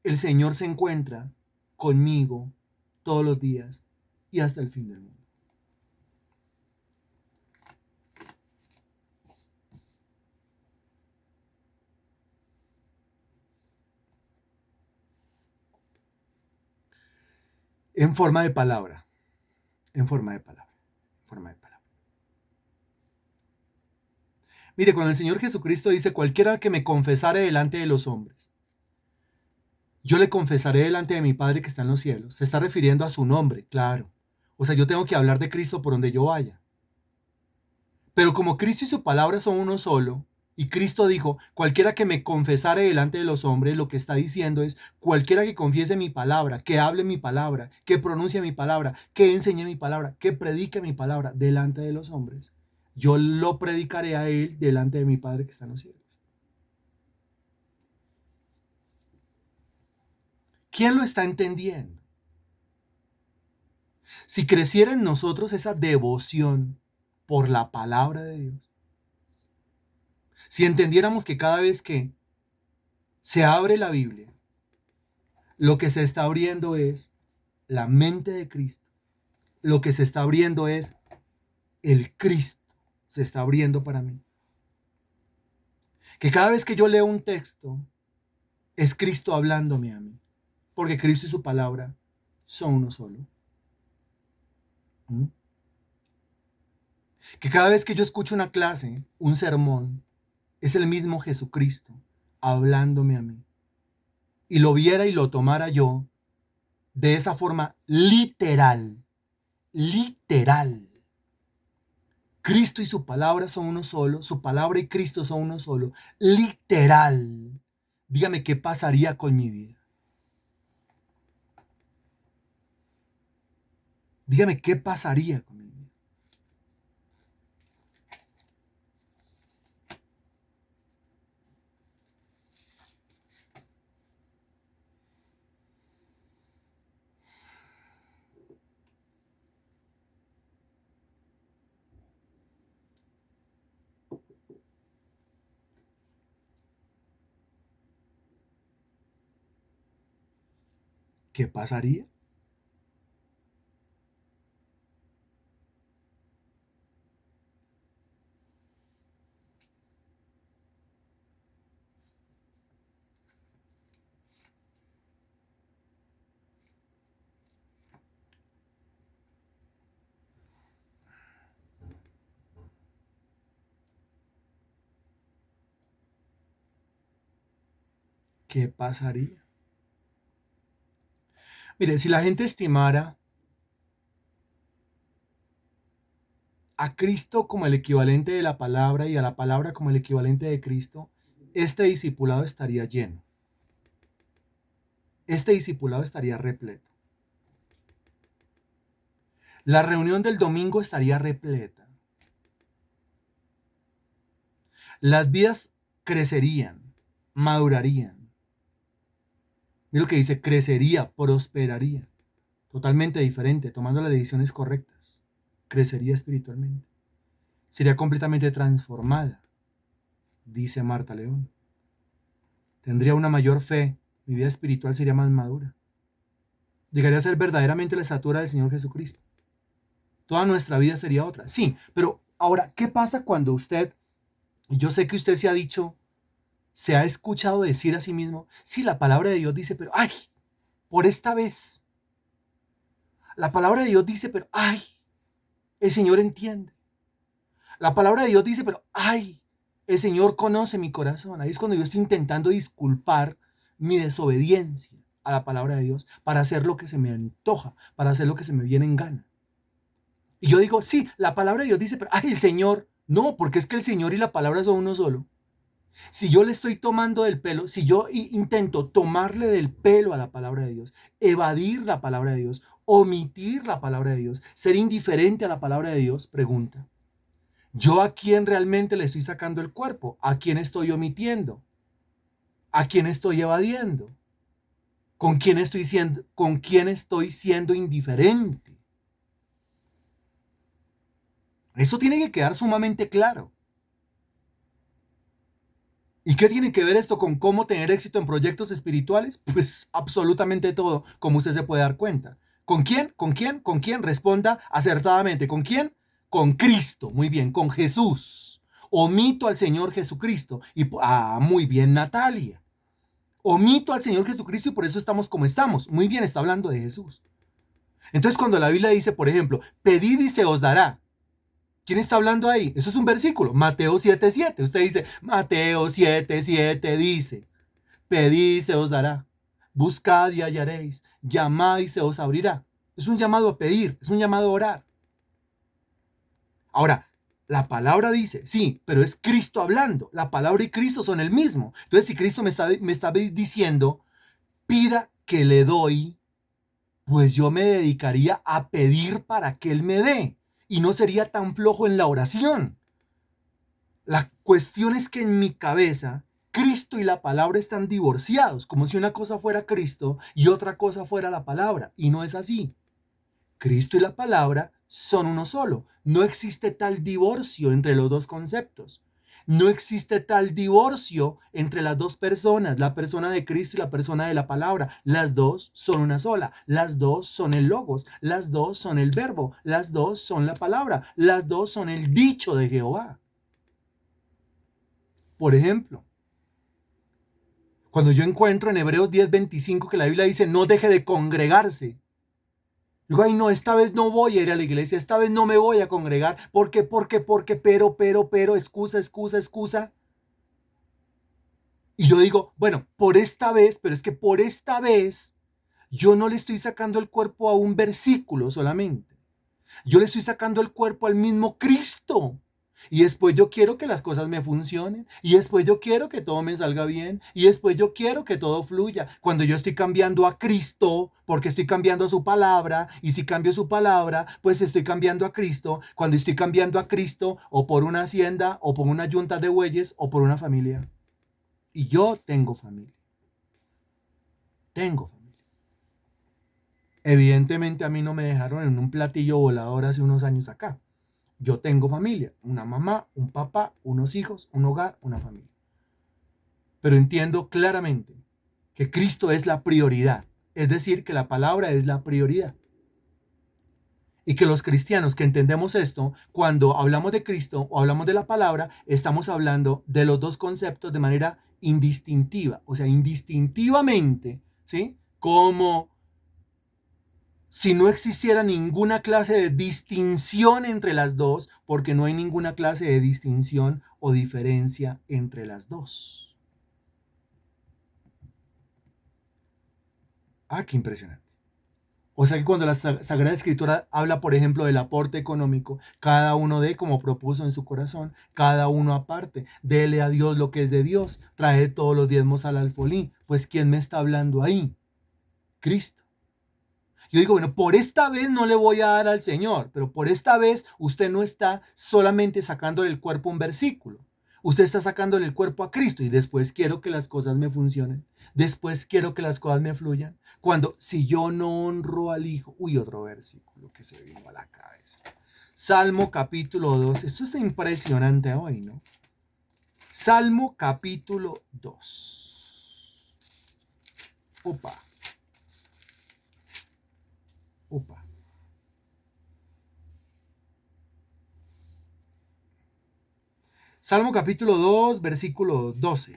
el Señor se encuentra conmigo todos los días y hasta el fin del mundo? En forma de palabra, en forma de palabra, en forma de palabra. Mire, cuando el Señor Jesucristo dice, cualquiera que me confesare delante de los hombres, yo le confesaré delante de mi Padre que está en los cielos. Se está refiriendo a su nombre, claro. O sea, yo tengo que hablar de Cristo por donde yo vaya. Pero como Cristo y su palabra son uno solo, y Cristo dijo, cualquiera que me confesare delante de los hombres, lo que está diciendo es, cualquiera que confiese mi palabra, que hable mi palabra, que pronuncie mi palabra, que enseñe mi palabra, que predique mi palabra delante de los hombres, yo lo predicaré a él delante de mi Padre que está en los cielos. ¿Quién lo está entendiendo? Si creciera en nosotros esa devoción por la palabra de Dios, si entendiéramos que cada vez que se abre la Biblia, lo que se está abriendo es la mente de Cristo, lo que se está abriendo es el Cristo, se está abriendo para mí. Que cada vez que yo leo un texto, es Cristo hablándome a mí, porque Cristo y su palabra son uno solo. ¿Mm? Que cada vez que yo escucho una clase, un sermón, es el mismo Jesucristo hablándome a mí. Y lo viera y lo tomara yo de esa forma literal, literal. Cristo y su palabra son uno solo, su palabra y Cristo son uno solo, literal. Dígame qué pasaría con mi vida. Dígame qué pasaría con mi vida. ¿Qué pasaría? ¿Qué pasaría? Mire, si la gente estimara a Cristo como el equivalente de la palabra y a la palabra como el equivalente de Cristo, este discipulado estaría lleno. Este discipulado estaría repleto. La reunión del domingo estaría repleta. Las vidas crecerían, madurarían. Mira lo que dice, crecería, prosperaría. Totalmente diferente, tomando las decisiones correctas. Crecería espiritualmente. Sería completamente transformada, dice Marta León. Tendría una mayor fe, mi vida espiritual sería más madura. Llegaría a ser verdaderamente la estatura del Señor Jesucristo. Toda nuestra vida sería otra. Sí, pero ahora, ¿qué pasa cuando usted, y yo sé que usted se ha escuchado decir a sí mismo, sí, la palabra de Dios dice, pero ay, por esta vez. La palabra de Dios dice, pero ay, el Señor entiende. La palabra de Dios dice, pero ay, el Señor conoce mi corazón. Ahí es cuando yo estoy intentando disculpar mi desobediencia a la palabra de Dios para hacer lo que se me antoja, para hacer lo que se me viene en gana. Y yo digo, sí, la palabra de Dios dice, pero ay, el Señor, no, porque es que el Señor y la palabra son uno solo. Si yo le estoy tomando del pelo, si yo intento tomarle del pelo a la palabra de Dios, evadir la palabra de Dios, omitir la palabra de Dios, ser indiferente a la palabra de Dios, pregunta, ¿yo a quién realmente le estoy sacando el cuerpo? ¿A quién estoy omitiendo? ¿A quién estoy evadiendo? ¿Con quién estoy siendo indiferente? Eso tiene que quedar sumamente claro. ¿Y qué tiene que ver esto con cómo tener éxito en proyectos espirituales? Pues absolutamente todo, como usted se puede dar cuenta. ¿Con quién? ¿Con quién? ¿Con quién? Responda acertadamente. ¿Con quién? Con Cristo. Muy bien, con Jesús. Omito al Señor Jesucristo. Muy bien, Natalia. Omito al Señor Jesucristo y por eso estamos como estamos. Muy bien, está hablando de Jesús. Entonces, cuando la Biblia dice, por ejemplo, pedid y se os dará. ¿Quién está hablando ahí? Eso es un versículo, Mateo 7:7. Usted dice, Mateo 7:7 dice, pedid y se os dará, buscad y hallaréis, llamad y se os abrirá. Es un llamado a pedir, es un llamado a orar. Ahora, la palabra dice, sí, pero es Cristo hablando. La palabra y Cristo son el mismo. Entonces, si Cristo me está diciendo, pida que le doy, pues yo me dedicaría a pedir para que Él me dé. Y no sería tan flojo en la oración. La cuestión es que en mi cabeza Cristo y la palabra están divorciados, como si una cosa fuera Cristo y otra cosa fuera la palabra, y no es así. Cristo y la palabra son uno solo. No existe tal divorcio entre los dos conceptos. No existe tal divorcio entre las dos personas, la persona de Cristo y la persona de la palabra. Las dos son una sola. Las dos son el logos. Las dos son el verbo. Las dos son la palabra. Las dos son el dicho de Jehová. Por ejemplo, cuando yo encuentro en Hebreos 10:25 que la Biblia dice, no deje de congregarse. Digo, ay, no, esta vez no voy a ir a la iglesia, esta vez no me voy a congregar. ¿Por qué? Porque, pero, excusa. Y yo digo, bueno, por esta vez, pero es que por esta vez yo no le estoy sacando el cuerpo a un versículo solamente. Yo le estoy sacando el cuerpo al mismo Cristo. Y después yo quiero que las cosas me funcionen. Y después yo quiero que todo me salga bien. Y después yo quiero que todo fluya. Cuando yo estoy cambiando a Cristo, porque estoy cambiando su palabra. Y si cambio su palabra, pues estoy cambiando a Cristo. Cuando estoy cambiando a Cristo, o por una hacienda, o por una yunta de bueyes, o por una familia. Y yo tengo familia. Tengo familia. Evidentemente a mí no me dejaron en un platillo volador hace unos años acá. Yo tengo familia, una mamá, un papá, unos hijos, un hogar, una familia. Pero entiendo claramente que Cristo es la prioridad, es decir, que la palabra es la prioridad. Y que los cristianos que entendemos esto, cuando hablamos de Cristo o hablamos de la palabra, estamos hablando de los dos conceptos de manera indistintiva, o sea, indistintivamente, ¿sí? Como si no existiera ninguna clase de distinción entre las dos, porque no hay ninguna clase de distinción o diferencia entre las dos. Ah, qué impresionante. O sea que cuando la Sagrada Escritura habla, por ejemplo, del aporte económico, cada uno dé como propuso en su corazón, cada uno aparte, dele a Dios lo que es de Dios, trae todos los diezmos al alfolí. Pues ¿quién me está hablando ahí? Cristo. Yo digo, bueno, por esta vez no le voy a dar al Señor, pero por esta vez usted no está solamente sacando del cuerpo un versículo. Usted está sacando del cuerpo a Cristo y después quiero que las cosas me funcionen. Después quiero que las cosas me fluyan. Cuando, si yo no honro al Hijo, otro versículo que se vino a la cabeza. Salmo capítulo 2. Esto está impresionante hoy, ¿no? Salmo capítulo 2. Opa. Opa. Salmo capítulo 2, versículo 12.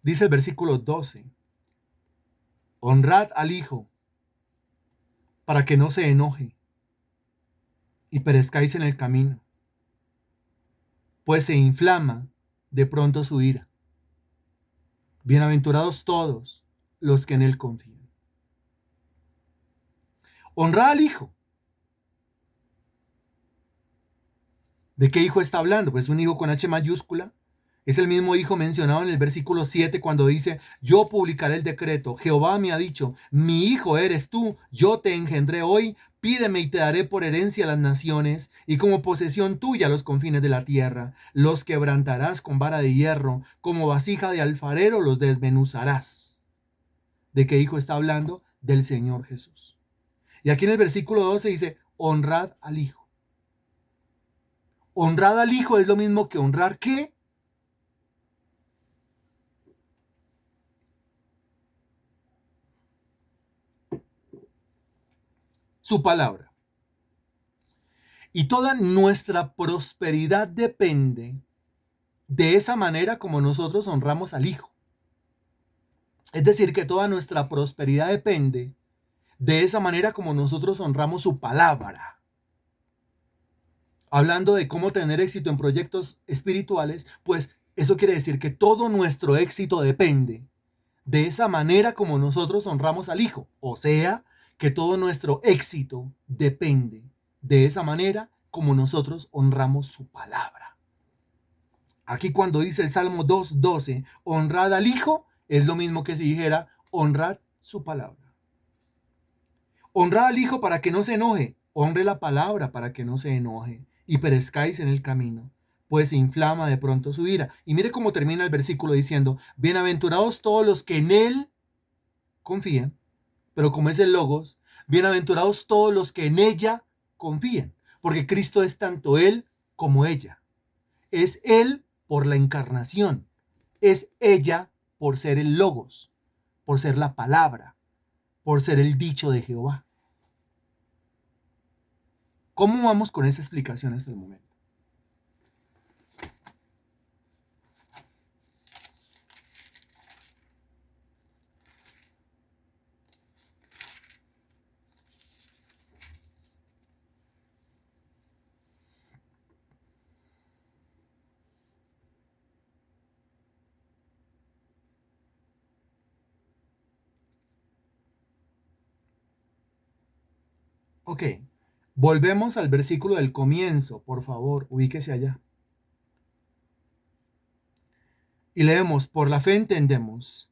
Dice el versículo 12. Honrad al Hijo para que no se enoje y perezcáis en el camino, pues se inflama de pronto su ira. Bienaventurados todos los que en él confían. Honrad al Hijo. ¿De qué hijo está hablando? Pues un hijo con H mayúscula. Es el mismo hijo mencionado en el versículo 7 cuando dice, yo publicaré el decreto. Jehová me ha dicho, mi hijo eres tú, yo te engendré hoy, pídeme y te daré por herencia a las naciones y como posesión tuya los confines de la tierra. Los quebrantarás con vara de hierro, como vasija de alfarero los desmenuzarás. ¿De qué hijo está hablando? Del Señor Jesús. Y aquí en el versículo 12 dice, honrad al Hijo. Honrad al Hijo es lo mismo que honrar ¿qué? Su palabra. Y toda nuestra prosperidad depende de esa manera como nosotros honramos al Hijo. Es decir, que toda nuestra prosperidad depende de esa manera como nosotros honramos su palabra. Hablando de cómo tener éxito en proyectos espirituales, pues eso quiere decir que todo nuestro éxito depende de esa manera como nosotros honramos al Hijo. O sea, que todo nuestro éxito depende de esa manera como nosotros honramos su palabra. Aquí cuando dice el Salmo 2:12, honrad al Hijo, es lo mismo que si dijera, honrad su palabra. Honrad al Hijo para que no se enoje, honre la palabra para que no se enoje y perezcáis en el camino, pues se inflama de pronto su ira. Y mire cómo termina el versículo diciendo, bienaventurados todos los que en él confían, pero como es el logos, bienaventurados todos los que en ella confían, porque Cristo es tanto él como ella. Es él por la encarnación, es ella por ser el logos, por ser la palabra, por ser el dicho de Jehová. ¿Cómo vamos con esa explicación hasta el momento? Ok, volvemos al versículo del comienzo, por favor, ubíquese allá. Y leemos, por la fe entendemos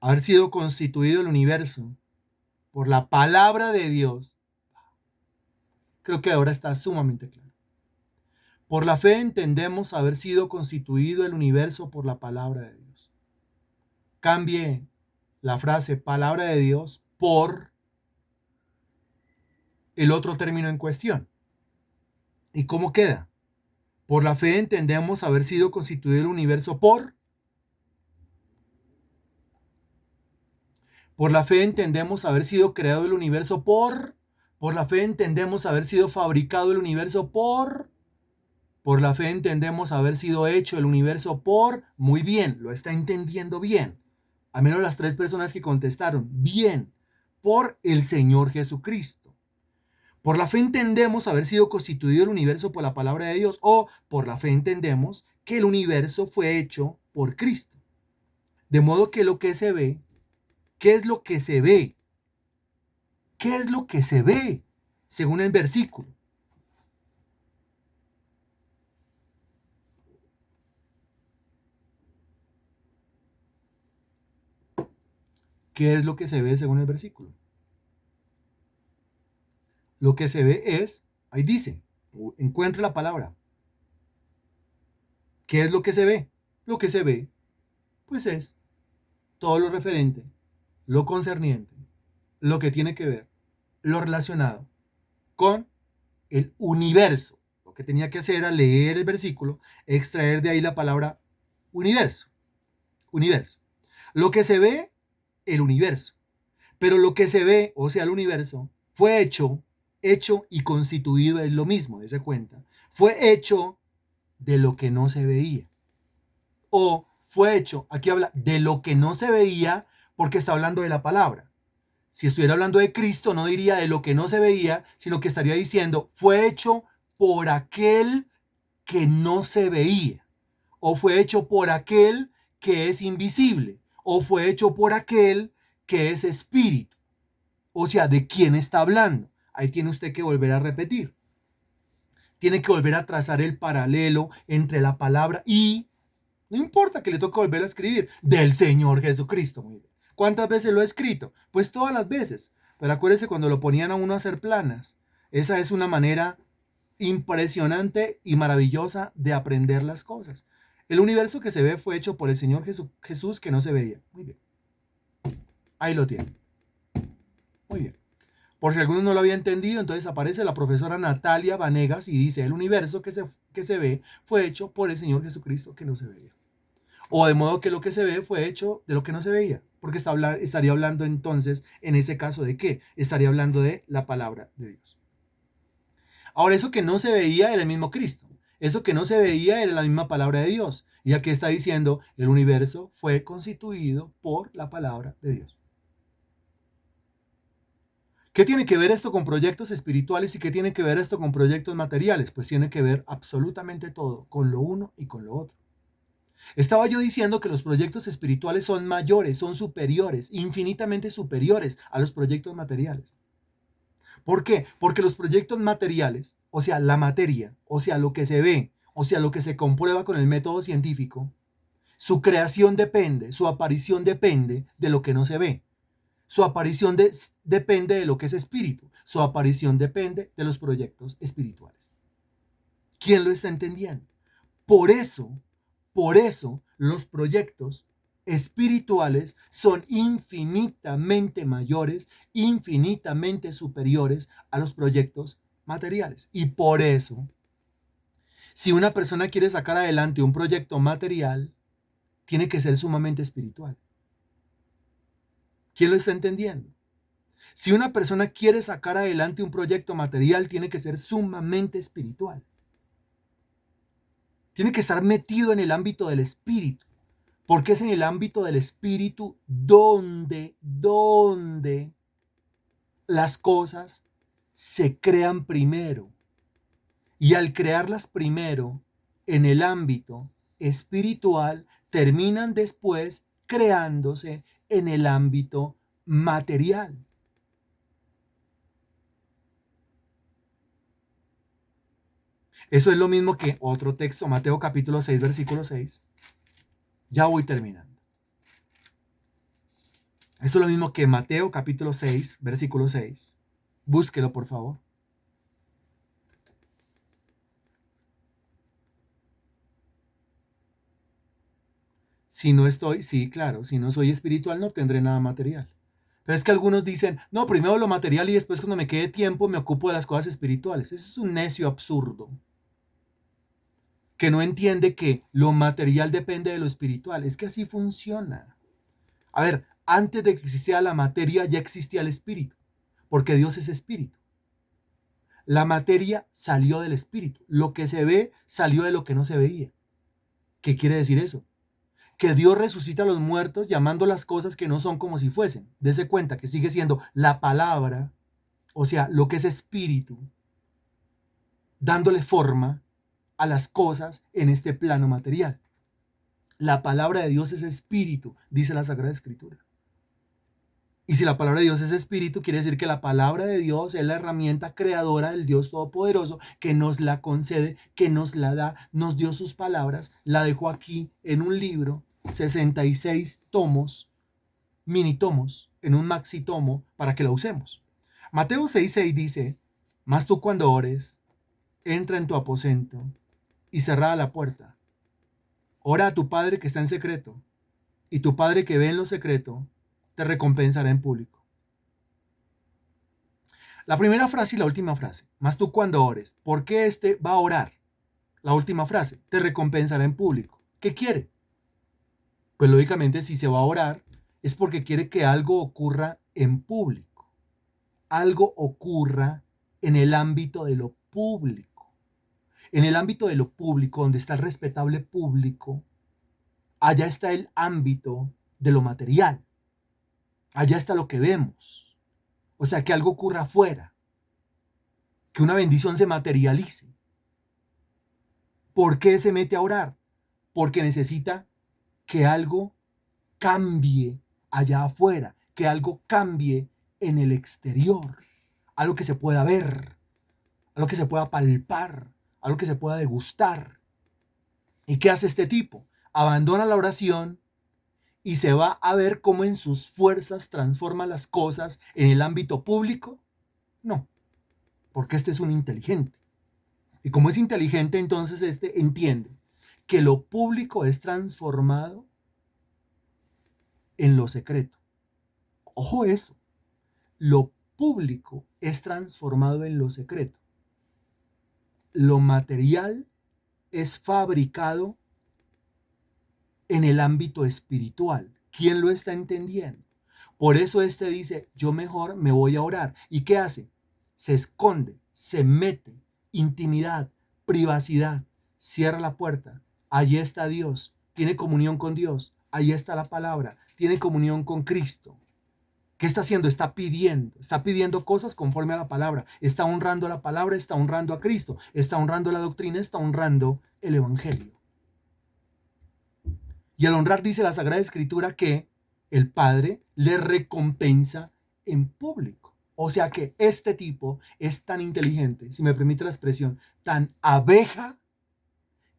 haber sido constituido el universo por la palabra de Dios. Creo que ahora está sumamente claro. Por la fe entendemos haber sido constituido el universo por la palabra de Dios. Cambie la frase palabra de Dios por el otro término en cuestión. ¿Y cómo queda? Por la fe entendemos haber sido constituido el universo por la fe entendemos haber sido creado el universo por la fe entendemos haber sido fabricado el universo por la fe entendemos haber sido hecho el universo muy bien, lo está entendiendo bien. Al menos las tres personas que contestaron, bien, por el Señor Jesucristo. Por la fe entendemos haber sido constituido el universo por la palabra de Dios o por la fe entendemos que el universo fue hecho por Cristo. De modo que lo que se ve, ¿qué es lo que se ve? ¿Qué es lo que se ve? Según el versículo. ¿Qué es lo que se ve según el versículo? Lo que se ve es, ahí dice, encuentre la palabra. ¿Qué es lo que se ve? Lo que se ve, pues es todo lo referente, lo concerniente, lo que tiene que ver, lo relacionado con el universo. Lo que tenía que hacer era leer el versículo, extraer de ahí la palabra universo. Universo. Lo que se ve, el universo. Pero lo que se ve, o sea, el universo, fue hecho hecho y constituido es lo mismo, dése cuenta. Fue hecho de lo que no se veía. O fue hecho, aquí habla de lo que no se veía porque está hablando de la palabra. Si estuviera hablando de Cristo, no diría de lo que no se veía, sino que estaría diciendo, fue hecho por aquel que no se veía. O fue hecho por aquel que es invisible. O fue hecho por aquel que es espíritu. O sea, ¿de quién está hablando? Ahí tiene usted que volver a repetir. Tiene que volver a trazar el paralelo entre la palabra y, no importa que le toque volver a escribir, del Señor Jesucristo. Muy bien. ¿Cuántas veces lo he escrito? Pues todas las veces. Pero acuérdese cuando lo ponían a uno a hacer planas. Esa es una manera impresionante y maravillosa de aprender las cosas. El universo que se ve fue hecho por el Señor Jesús que no se veía. Muy bien. Ahí lo tiene. Muy bien. Por si alguno no lo había entendido, entonces aparece la profesora Natalia Vanegas y dice, el universo que se ve fue hecho por el Señor Jesucristo que no se veía. O de modo que lo que se ve fue hecho de lo que no se veía. Porque estaría hablando entonces, en ese caso, ¿de qué? Estaría hablando de la palabra de Dios. Ahora, eso que no se veía era el mismo Cristo. Eso que no se veía era la misma palabra de Dios. Y aquí está diciendo, el universo fue constituido por la palabra de Dios. ¿Qué tiene que ver esto con proyectos espirituales y qué tiene que ver esto con proyectos materiales? Pues tiene que ver absolutamente todo, con lo uno y con lo otro. Estaba yo diciendo que los proyectos espirituales son mayores, son superiores, infinitamente superiores a los proyectos materiales. ¿Por qué? Porque los proyectos materiales, o sea, la materia, o sea, lo que se ve, o sea, lo que se comprueba con el método científico, su creación depende, su aparición depende de lo que no se ve. Su aparición depende de lo que es espíritu. Su aparición depende de los proyectos espirituales. ¿Quién lo está entendiendo? Por eso, los proyectos espirituales son infinitamente mayores, infinitamente superiores a los proyectos materiales. Y por eso, si una persona quiere sacar adelante un proyecto material, tiene que ser sumamente espiritual. ¿Quién lo está entendiendo? Si una persona quiere sacar adelante un proyecto material, tiene que ser sumamente espiritual. Tiene que estar metido en el ámbito del espíritu. Porque es en el ámbito del espíritu donde las cosas se crean primero. Y al crearlas primero en el ámbito espiritual, terminan después creándose en el ámbito material. Eso es lo mismo que otro texto, Mateo capítulo 6, versículo 6. Ya voy terminando. Eso es lo mismo que Mateo capítulo 6, versículo 6. Búsquelo, por favor. Si no estoy, sí, claro, si no soy espiritual no tendré nada material. Pero es que algunos dicen, no, primero lo material y después cuando me quede tiempo me ocupo de las cosas espirituales. Eso es un necio absurdo, que no entiende que lo material depende de lo espiritual. Es que así funciona. A ver, antes de que existiera la materia ya existía el espíritu, porque Dios es espíritu. La materia salió del espíritu. Lo que se ve salió de lo que no se veía. ¿Qué quiere decir eso? Que Dios resucita a los muertos llamando las cosas que no son como si fuesen. Dese cuenta que sigue siendo la palabra, o sea, lo que es espíritu, dándole forma a las cosas en este plano material. La palabra de Dios es espíritu, dice la Sagrada Escritura. Y si la palabra de Dios es espíritu, quiere decir que la palabra de Dios es la herramienta creadora del Dios Todopoderoso que nos la concede, que nos la da, nos dio sus palabras, la dejó aquí en un libro, 66 tomos, mini tomos, en un maxi tomo, para que la usemos. Mateo 6:6 dice, mas tú cuando ores, entra en tu aposento y cerrada la puerta. Ora a tu Padre que está en secreto, y tu Padre que ve en lo secreto, te recompensará en público. La primera frase y la última frase. Más tú cuando ores. ¿Por qué este va a orar? La última frase. Te recompensará en público. ¿Qué quiere? Pues lógicamente si se va a orar es porque quiere que algo ocurra en público. Algo ocurra en el ámbito de lo público. En el ámbito de lo público, donde está el respetable público, allá está el ámbito de lo material. Allá está lo que vemos. O sea, que algo ocurra afuera, que una bendición se materialice. ¿Por qué se mete a orar? Porque necesita que algo cambie allá afuera, que algo cambie en el exterior, algo que se pueda ver, algo que se pueda palpar, algo que se pueda degustar. ¿Y qué hace este tipo? Abandona la oración y se va a ver cómo en sus fuerzas transforma las cosas en el ámbito público. No, porque este es un inteligente. Y como es inteligente, entonces este entiende que lo público es transformado en lo secreto. Ojo eso, lo público es transformado en lo secreto. Lo material es fabricado en el ámbito espiritual. ¿Quién lo está entendiendo? Por eso este dice, yo mejor me voy a orar. ¿Y qué hace? Se esconde, se mete, intimidad, privacidad, cierra la puerta. Allí está Dios, tiene comunión con Dios. Allí está la palabra, tiene comunión con Cristo. ¿Qué está haciendo? Está pidiendo cosas conforme a la palabra. Está honrando la palabra, está honrando a Cristo, está honrando la doctrina, está honrando el evangelio. Y al honrar dice la Sagrada Escritura que el Padre le recompensa en público. O sea que este tipo es tan inteligente, si me permite la expresión, tan abeja,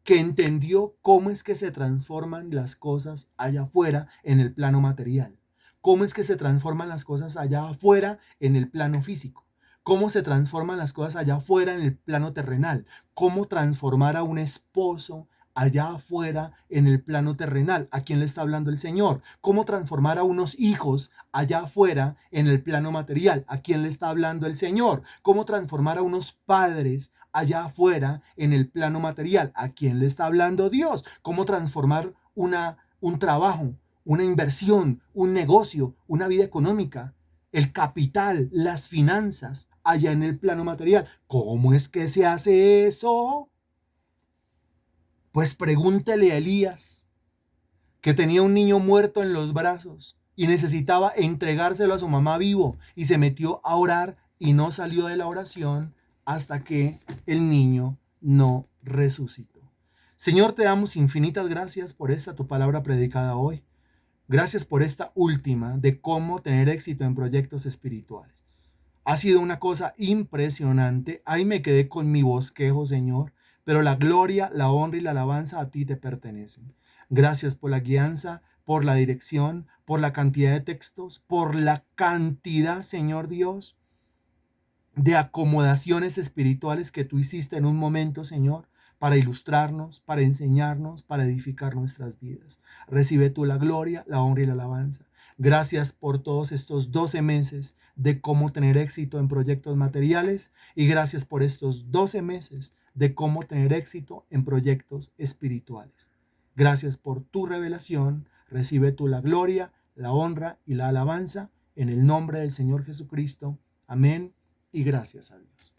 que entendió cómo es que se transforman las cosas allá afuera en el plano material. Cómo es que se transforman las cosas allá afuera en el plano físico. Cómo se transforman las cosas allá afuera en el plano terrenal. Cómo transformar a un esposo allá afuera en el plano terrenal. ¿A quién le está hablando el Señor? Cómo transformar a unos hijos allá afuera en el plano material. ¿A quién le está hablando el Señor? Cómo transformar a unos padres allá afuera en el plano material. ¿A quién le está hablando Dios? Cómo transformar un trabajo, una inversión, un negocio, una vida económica, el capital, las finanzas allá en el plano material. ¿Cómo es que se hace eso? Pues pregúntele a Elías, que tenía un niño muerto en los brazos y necesitaba entregárselo a su mamá vivo, y se metió a orar y no salió de la oración hasta que el niño no resucitó. Señor, te damos infinitas gracias por esta tu palabra predicada hoy. Gracias por esta última de cómo tener éxito en proyectos espirituales. Ha sido una cosa impresionante. Ahí me quedé con mi bosquejo, Señor, pero la gloria, la honra y la alabanza a ti te pertenecen. Gracias por la guianza, por la dirección, por la cantidad de textos, por la cantidad, Señor Dios, de acomodaciones espirituales que tú hiciste en un momento, Señor, para ilustrarnos, para enseñarnos, para edificar nuestras vidas. Recibe tú la gloria, la honra y la alabanza. Gracias por todos estos 12 meses de cómo tener éxito en proyectos materiales, y gracias por estos 12 meses de cómo tener éxito en proyectos espirituales. Gracias por tu revelación. Recibe tú la gloria, la honra y la alabanza en el nombre del Señor Jesucristo. Amén y gracias a Dios.